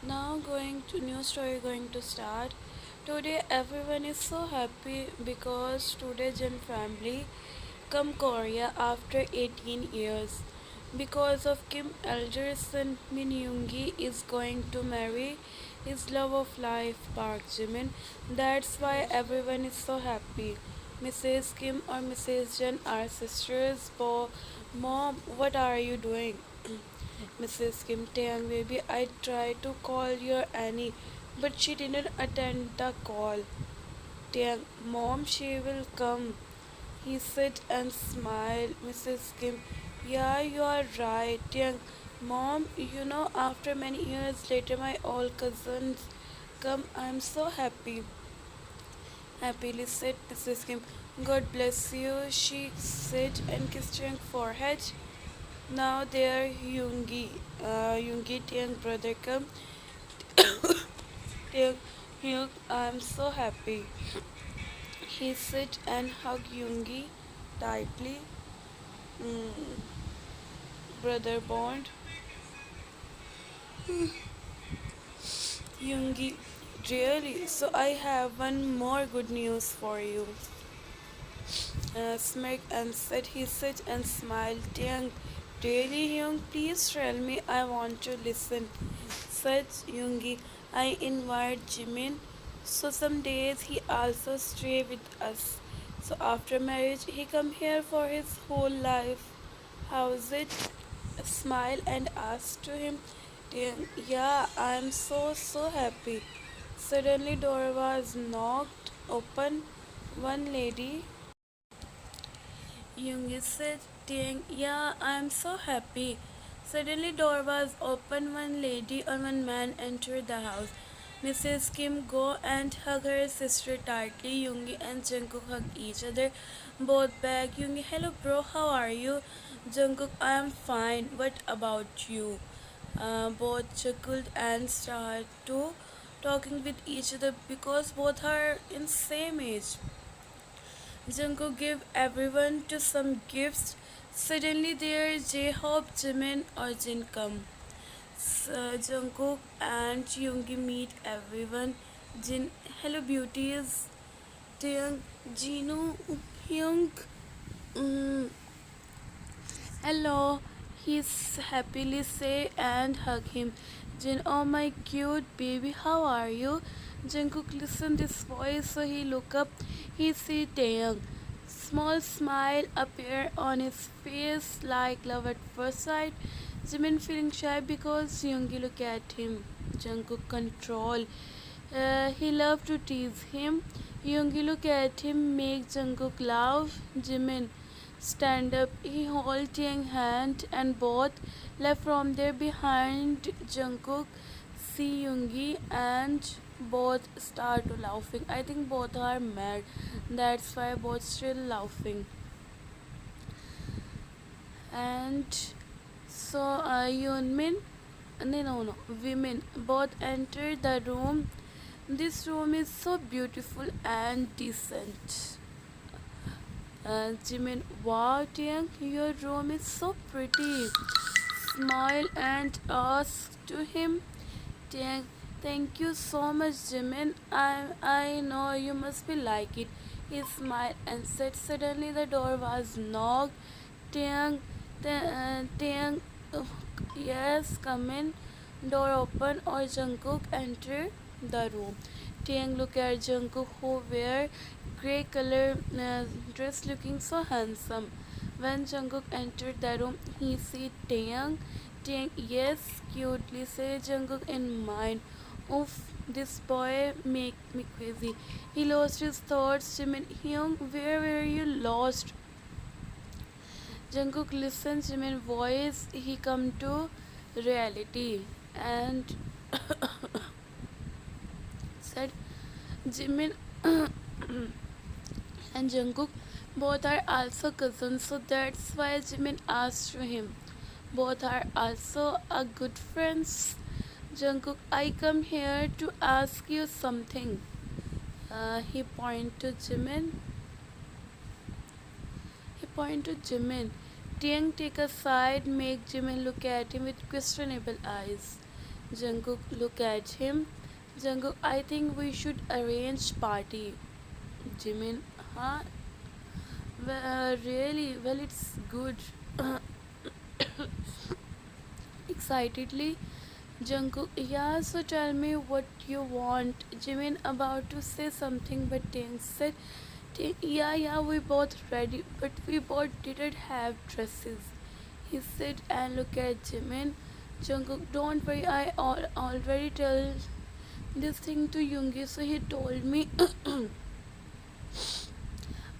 Now going to new story going to start. Today everyone is so happy because today Jin family come Korea after 18 years. Because of Kim elder son Min Yoongi is going to marry his love of life Park Jimin. That's why everyone is so happy. Mrs. Kim or Mrs. Jin are sisters. Mom, what are you doing? Mrs. Kim Taeyang, baby, I tried to call your Annie, but she didn't attend the call. Taeyang, Mom, she will come. He said and smiled. Mrs. Kim, yeah, you are right. Taeyang, Mom, after many years later, my old cousins come. I'm so happy. Happily said Mrs. Kim. God bless you, she said and kissed her forehead. Now their Yoongi Taeyang brother come. Taeyang, Hyuk, I'm so happy. He sit and hug Yoongi tightly. Mm, brother bond. Yoongi, really? So I have one more good news for you. Smirked and said he said and smiled. Taeyang, really Hyung, please tell me, I want to listen. Said Yoongi, I invite Jimin. So some days he also stay with us. So after marriage he come here for his whole life. How's it? Smile and asked to him. Yeah, I'm so happy. Suddenly door was knocked open. One lady Yoongi said, yeah, I'm so happy. Suddenly door was opened. One lady and one man entered the house. Mrs. Kim go and hug her sister tightly. Yoongi and Jungkook hug each other. Both back. Yoongi, hello bro, how are you? Jungkook, I am fine. What about you? Both chuckled and started to talking with each other because both are in same age. Jungkook gave everyone to some gifts. Suddenly there J-Hope, Jimin or Jin come. Jungkook and Yoongi meet everyone. Jin, hello beauties. Taeyang, Jinu, Hyung, mm, hello. He's happily say and hug him. Jin, oh my cute baby, how are you? Jungkook listen this voice, so he look up. He see Taeyang. Small smile appear on his face like love at first sight. Jimin feeling shy because Yoongi look at him. Jungkook control. He love to tease him. Yoongi look at him, make Jungkook laugh. Jimin stand up. He hold Taeyang hand and both left from there behind Jungkook. See Yoongi and both start laughing. I think both are mad. That's why both still laughing. And so Yoonmin, no, women both enter the room. This room is so beautiful and decent. Jimin, wow, Taeyang, your room is so pretty. Smile and ask to him. Taeyang, thank you so much, Jimin. I know you must be like it. He smiled and said. Suddenly the door was knocked. Taeyang, Taeyang, yes, come in. Door open or Jungkook enter the room. Taeyang look at Jungkook who wear grey color dress looking so handsome. When Jungkook entered the room, he see Taeyang. Taeyang, yes, cutely say Jungkook in mind. Oof, this boy make me crazy. He lost his thoughts. Jimin, Hyung, where were you lost? Jungkook listens Jimin voice. He come to reality and said, Jimin and Jungkook both are also cousins, so that's why Jimin asked him. Both are also a good friends. Jungkook, I come here to ask you something. He pointed to Jimin. He pointed to Jimin. Taeyang take a side, make Jimin look at him with questionable eyes. Jungkook look at him. Jungkook, I think we should arrange party. Jimin, huh? Really? Well, it's good. Excitedly, Jungkook, yeah, so tell me what you want. Jimin about to say something, but Taeyang said, yeah, we both ready, but we both didn't have dresses. He said and look at Jimin. Jungkook, don't worry, already tell this thing to Yoongi, so he told me.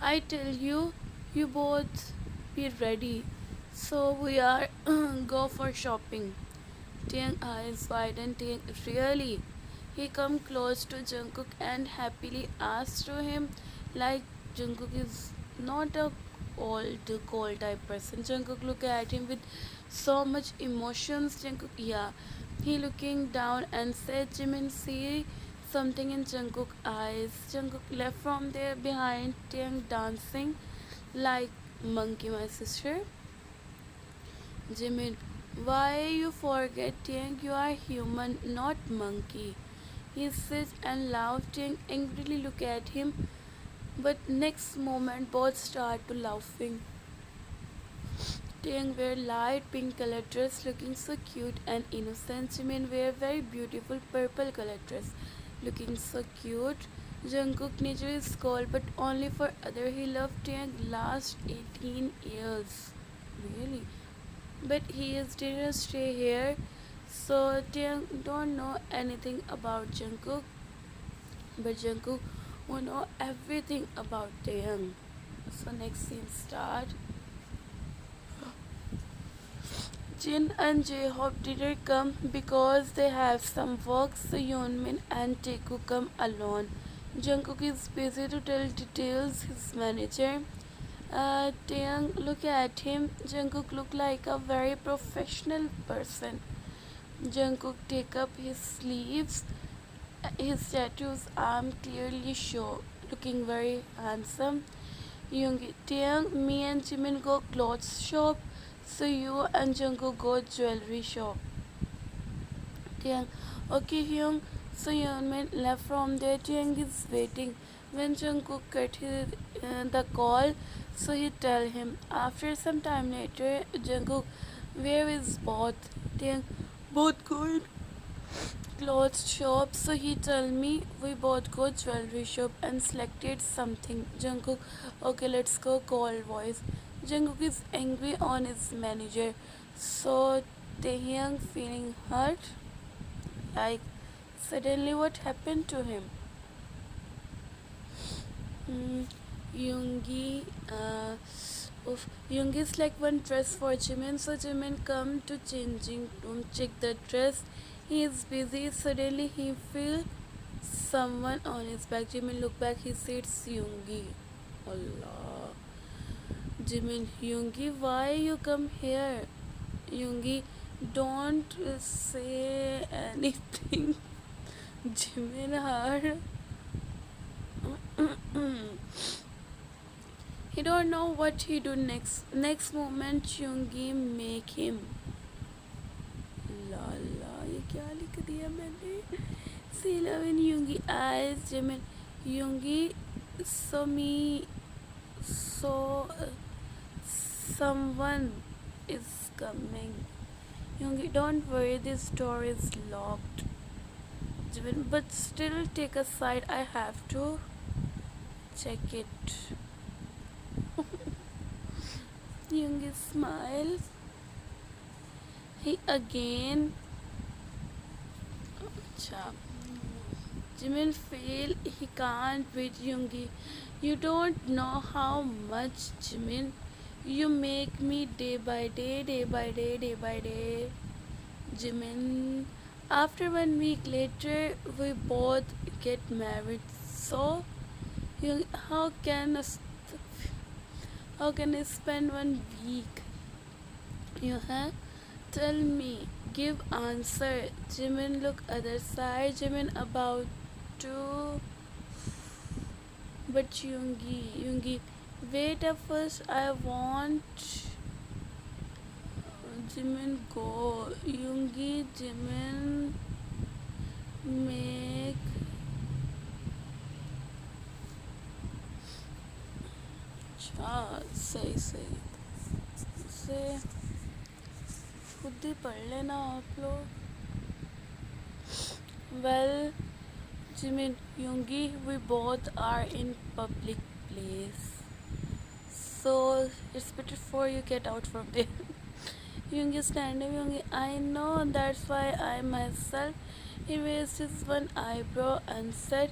I tell you, you both be ready. So we are go for shopping. Tiang eyes wide and Tiang really. He come close to Jungkook and happily asks to him like Jungkook is not a old cold type person. Jungkook look at him with so much emotions. Jungkook, yeah. He looking down and said, Jimin, see something in Jungkook eyes. Jungkook left from there behind Tiang dancing like monkey, my sister. Jimin, why you forgetting you are human, not monkey? He sits and laughing, angrily look at him, but next moment both start to laughing. Tiang wear light pink color dress looking so cute and innocent. Jimin wear very beautiful purple color dress looking so cute. Jungkook nature is cold but only for other. He loved Tiang last 18 years. Really? But he is didn't stay here. So Tiang don't know anything about Jungkook. But Jungkook will know everything about Taeyang. So next scene start. Jin and J-Hope didn't come because they have some work, so Yeonmin and Taeku come alone. Jungkook is busy to tell details his manager. Taeyang look at him. Jungkook look like a very professional person. Jungkook take up his sleeves. His tattoos arm clearly show, looking very handsome. Yoongi, Taeyang, me and Jimin go clothes shop, so you and Jungkook go jewelry shop. Taeyang, okay Hyung. So Yeonmin left from there. Taeyang is waiting. When Jungkook cut the call, so he tell him. After some time later, Jungkook, where is both? Taeyang, both going clothes shop, so he tell me we both go jewelry shop and selected something. Jungkook, okay, let's go. Call voice. Jungkook is angry on his manager, so Taehyung feeling hurt. Like suddenly, what happened to him? Mm, Yoongi, Yoongi is like one dress for Jimin, so Jimin come to changing room, check the dress. He is busy. Suddenly he feel someone on his back. Jimin look back. He sees Yoongi. Allah. Jimin, Yoongi, why you come here? Yoongi, don't say anything. Jimin, her. He don't know what he do next. Next moment, Yoongi make him. La la, ये क्या लिख दिया मैंने? See love in Yoongi eyes, Jimin. Yoongi, so me, so someone is coming. Yoongi, don't worry, this door is locked. Jimin, but still take a side. I have to check it. Yoongi smiles. He again. Acha. Jimin feel he can't beat Yoongi. You don't know how much, Jimin. You make me day by day, day by day, day by day. Jimin. After 1 week later, we both get married. So, how can I spend 1 week? You have tell me. Give answer. Jimin look other side. Jimin about to. But Yoongi, wait at first. I want. Jimin go. Yoongi, Jimin. make सही सही से खुद ही पढ़ लेना आप लोग. Well, Jimin, Yoongi, we both are in public place, so it's better for you get out from there. Yoongi standing, Yoongi, I know, that's why I myself erased his one eyebrow and said,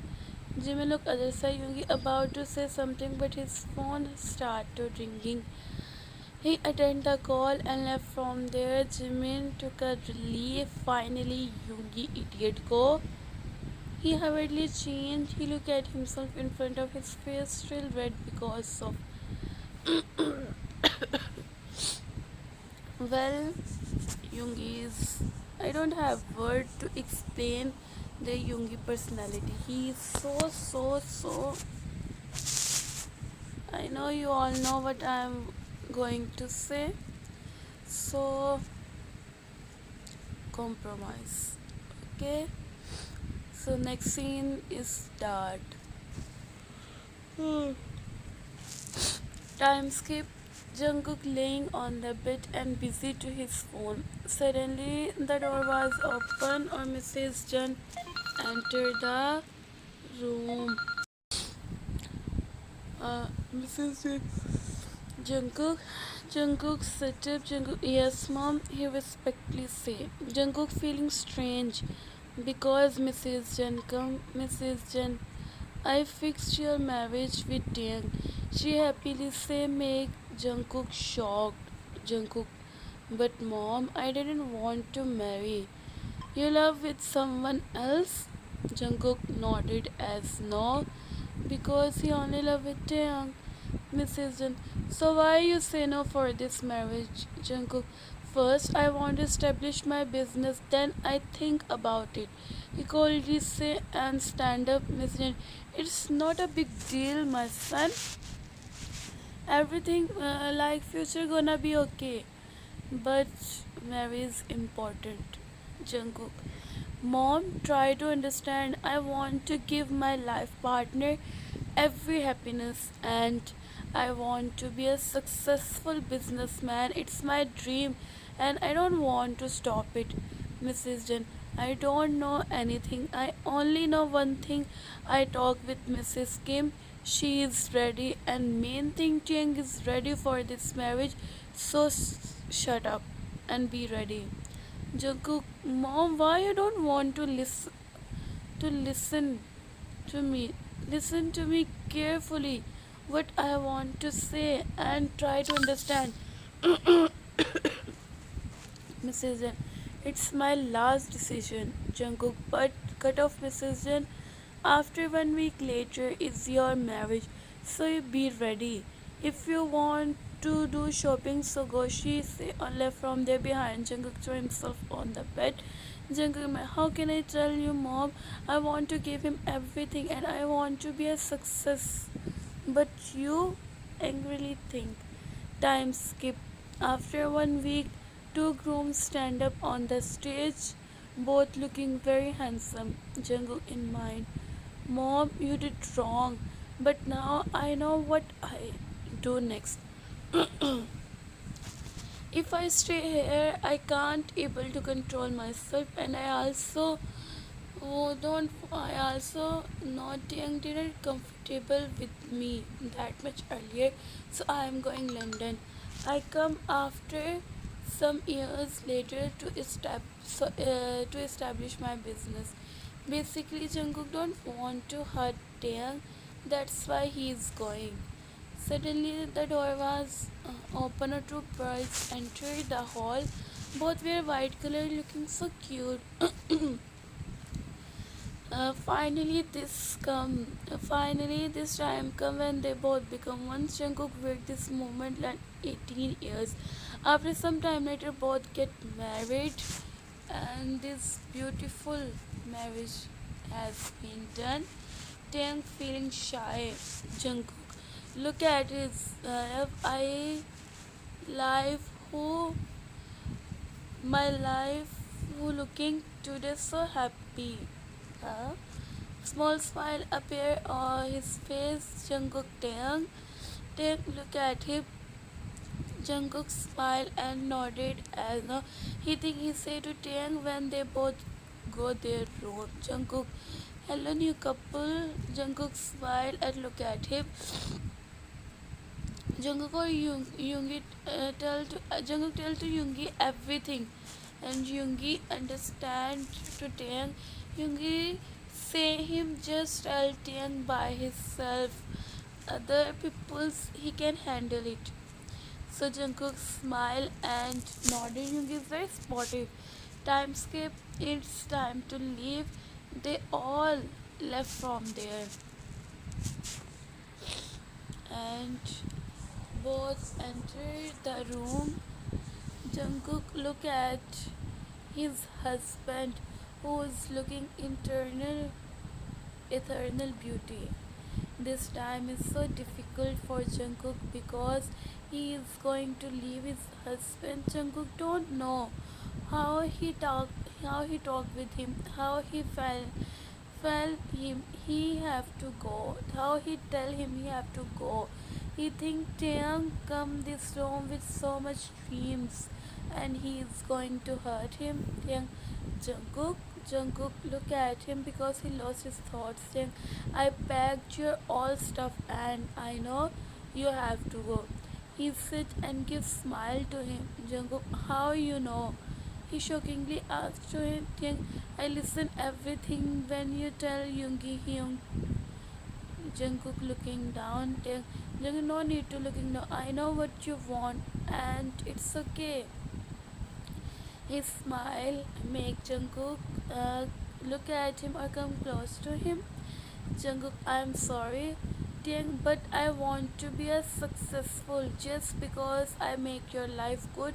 Jimmy looked other side, Yoongi about to say something, but his phone started ringing. He attended the call and left from there. Jimin took a relief. Finally, Yoongi idiot go. He hurriedly changed. He looked at himself in front of his face, still red because of. Well, Yoongi's. I don't have word to explain the Yoongi personality. He is so. I know you all know what I am going to say. So, compromise. Okay. So next scene is start. Time skip. Jungkook laying on the bed and busy to his phone. Suddenly, the door was open or Mrs. Jun entered the room. Mrs. Jun. Jungkook. Jungkook sit up. Jungkook. Yes, mom. He respectfully say. Jungkook feeling strange because Mrs. Jun come. Mrs. Jun, I fixed your marriage with Taeyang. She happily say make Jungkook shocked. Jungkook, but mom, I didn't want to marry. You love with someone else? Jungkook nodded as no, because he only loved with Taeyang. Mrs. Jun, so why you say no for this marriage? Jungkook, first I want to establish my business, then I think about it. He coldly say and stand up. Mrs. Jun, it's not a big deal, my son. Everything like future gonna be okay, but marriage is important. Jungkook, mom, try to understand. I want to give my life partner every happiness, and I want to be a successful businessman. It's my dream, and I don't want to stop it. Mrs. Jen, I don't know anything. I only know one thing. I talked with Mrs. Kim. She is ready, and main thing, Tiang is ready for this marriage. So shut up and be ready. Jungkook, mom, why you don't want to listen to me? Listen to me carefully. What I want to say and try to understand. Mrs. Jen, it's my last decision. Jungkook, but cut off Mrs. Jen. After 1 week later is your marriage, so you be ready. If you want to do shopping, so go. She say on left from there behind. Jungkook threw himself on the bed. Jungkook, how can I tell you, mom? I want to give him everything and I want to be a success. But you angrily think. Time skip. After 1 week, two grooms stand up on the stage, both looking very handsome. Jungkook in mind. Mom, you did wrong, but now I know what I do next. If I stay here, I can't able to control myself, and I also don't. I also not young didn't comfortable with me that much earlier, so I am going London. I come after some years later to establish my business. Basically, Jungkook don't want to hurt Taeyang, that's why he is going. Suddenly, the door was open. A two brides entered the hall. Both were white color, looking so cute. Finally, this time come when they both become one. Jungkook wait this moment like 18 years. After some time later, both get married, and this beautiful marriage has been done. Taeyang feeling shy. Jungkook, look at his life who my life who looking today so happy. A small smile appeared on his face. Jungkook Taeyang. Taeyang looked at him. Jungkook smiled and nodded as he think he said to Taeyang when they both go their room. Jungkook, hello new couple. Jungkook smiled and looked at him. Jungkook or Yoongi Jungkook tell to Yoongi everything, and Yoongi understand to Taeyang. Yoongi say him just tell Taeyang by himself. Other people's he can handle it. So Jungkook smiled and nodded. Yoongi is very sportive. Time skip. It's time to leave. They all left from there, and both entered the room. Jungkook looked at his husband, who is looking eternal beauty. This time is so difficult for Jungkook because he is going to leave his husband. Jungkook don't know how he talked with him, how he felt him he have to go, how he tell him he have to go. He think Taeyang come this room with so much dreams and he is going to hurt him. Taeyang, Jungkook look at him because he lost his thoughts. Saying, I packed your all stuff and I know you have to go. He sit and gives smile to him. Jungkook, how you know? He shockingly asked to him. I listen everything when you tell Yoongi Hyung. Jungkook looking down. Jungkook, no need to looking down. I know what you want and it's okay. His smile make Jungkook look at him or come close to him. Jungkook, I'm sorry, but I want to be a successful just because I make your life good.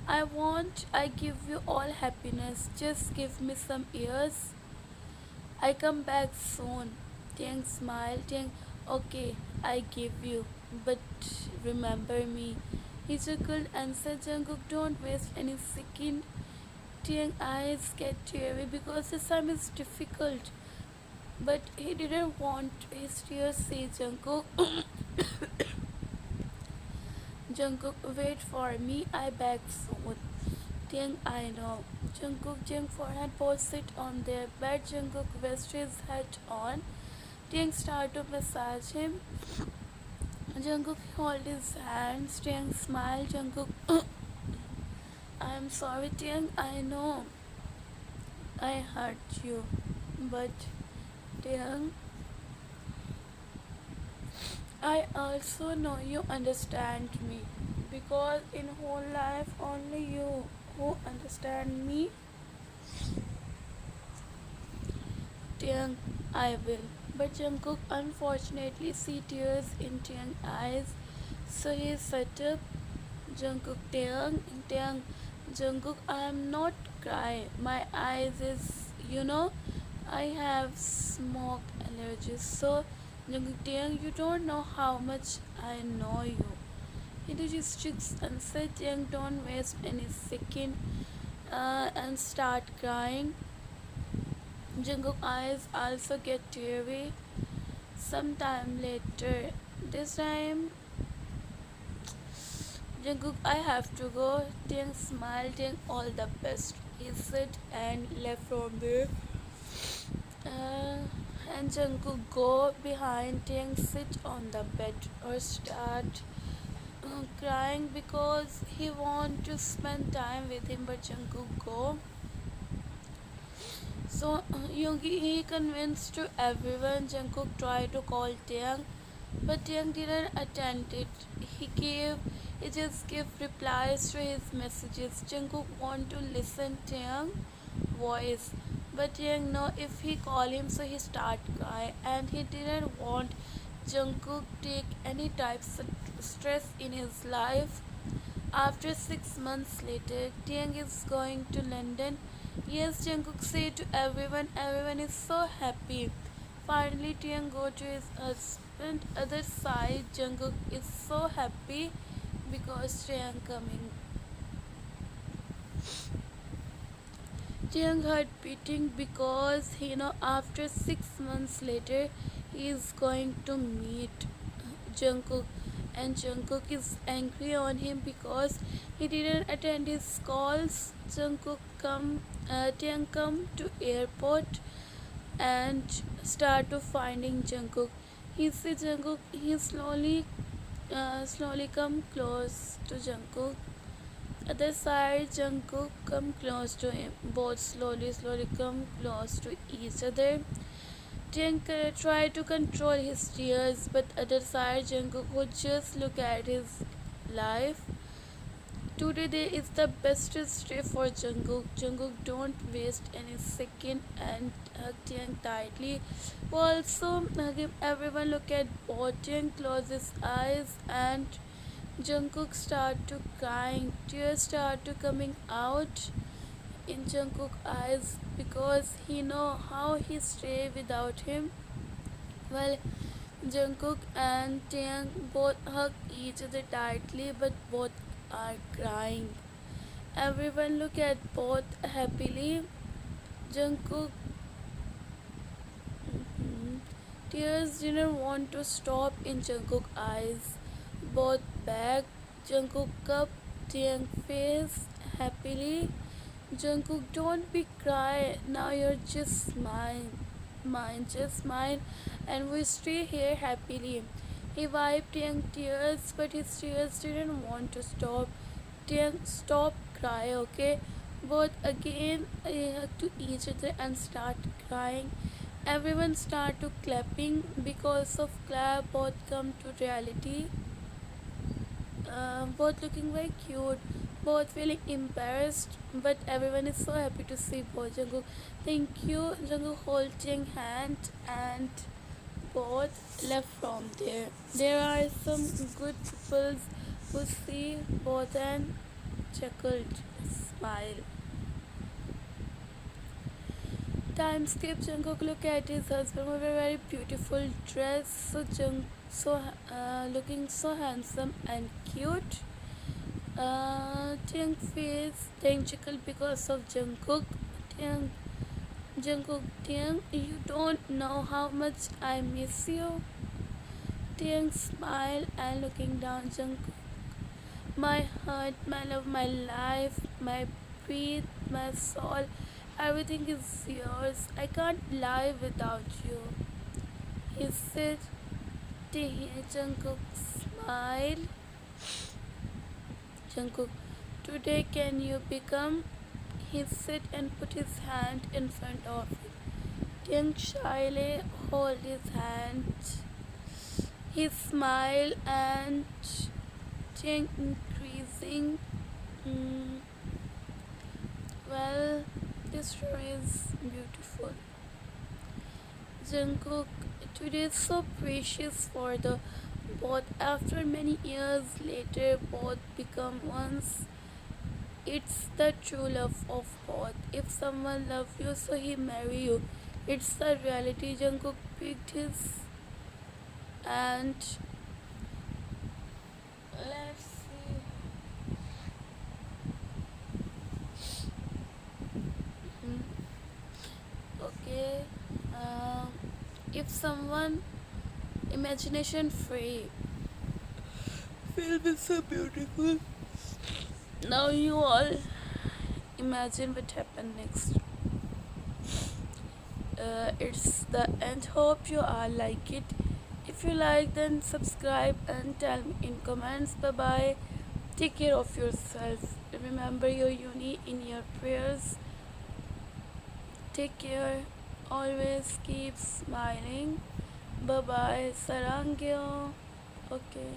I give you all happiness. Just give me some years. I come back soon. Tiang smiled. Tiang, okay, I give you, but remember me. He chuckled and said, Jungkook, don't waste any second. Tiang eyes get teary because this time is difficult. But he didn't want his tears see Jungkook. Jungkook, wait for me, I back soon. Tiang, I know. Jungkook, Tiang forehead both sit on their bed. Jungkook rests his head on. Tiang start to massage him. Jungkook hold his hands. Tiang smile. Jungkook, I'm sorry, Tiang. I know I hurt you, but Tiang, I also know you understand me because in whole life only you who understand me. Tiang, I will. But Jungkook unfortunately see tears in Tiang's eyes, so he set up. Jungkook, Tiang, Jungkook, I am not crying. My eyes is, I have smoke allergies. So, Jungkook, Tiang, you don't know how much I know you. He did his cheeks and said, Tiang, don't waste any second and start crying. Jungkook eyes also get teary. Sometime later, this time, Jungkook, I have to go. Tiang smiled. Tiang, all the best. He said and left from there. And Jungkook go behind Tiang, sit on the bed or start crying because he want to spend time with him. But Jungkook go. So Yoongi he convinced to everyone. Jungkook tried to call Taeyang, but Taeyang didn't attend it. He just gave replies to his messages. Jungkook want to listen Taeyang voice, but Taeyang know if he call him, so he start cry, and he didn't want Jungkook take any types of stress in his life. After 6 months later, Taeyang is going to London. Yes, Jungkook said to everyone. Everyone is so happy. Finally, Taeyang go to his husband. Other side, Jungkook is so happy because Taeyang coming. Young heart beating because after 6 months later he is going to meet Jungkook, and Jungkook is angry on him because he didn't attend his calls. Taeyang come to airport and start to finding Jungkook. He see Jungkook. He slowly come close to Jungkook. Other side, Jungkook come close to him. Both slowly come close to each other. Jungkook try to control his tears, but other side, Jungkook would just look at his life. Today day is the bestest day for Jungkook. Jungkook don't waste any second and hug Taeyang tightly. Also hug him. Everyone look at both. Taeyang close his eyes and Jungkook start to crying. Tears start to coming out in Jungkook eyes because he know how he stay without him. Well, Jungkook and Taeyang both hug each other tightly, but both are crying. Everyone look at both happily. Jungkook tears didn't want to stop in Jungkook eyes. Both back. Jungkook cup Taeyang face happily. Jungkook, don't be cry. Now you're just mine, just mine, and we stay here happily. He wiped Taeyang tears, but his tears didn't want to stop. Taeyang, stop cry, okay? Both again to each other and start crying. Everyone start to clapping because of clap. Both come to reality. Both looking very cute, both feeling embarrassed, but everyone is so happy to see both. Jungkook, thank you. Jungkook holding hand and both left from there. There are some good people who see both and chuckled, smile. Time skip. Jungkook look at his husband with a very beautiful dress. Looking so handsome and cute. Taeyang face Taeyang chuckle because of Jungkook. Taeyang, Jungkook, Taeyang, you don't know how much I miss you. Taeyang smile and looking down. Jungkook, my heart, my love, my life, my breath, my soul, everything is yours. I can't live without you. He said. Jungkook smile. Jungkook, today can you become? He sit and put his hand in front of him. Taeyang shyly hold his hand. He smile and Taeyang increasing. Well, this story is beautiful. Jungkook, today is so precious for the both. After many years later, both become ones. It's the true love of both. If someone loves you, so he marry you. It's the reality. Jungkook picked his and let's see. Mhm. Okay. If someone imagination free, film is so beautiful. Now you all imagine what happened next. It's the end. Hope you all like it. If you like, then subscribe and tell me in comments. Bye bye. Take care of yourself. Remember your uni in your prayers. Take care. Always keep smiling. Bye bye. Sarangyo. Okay.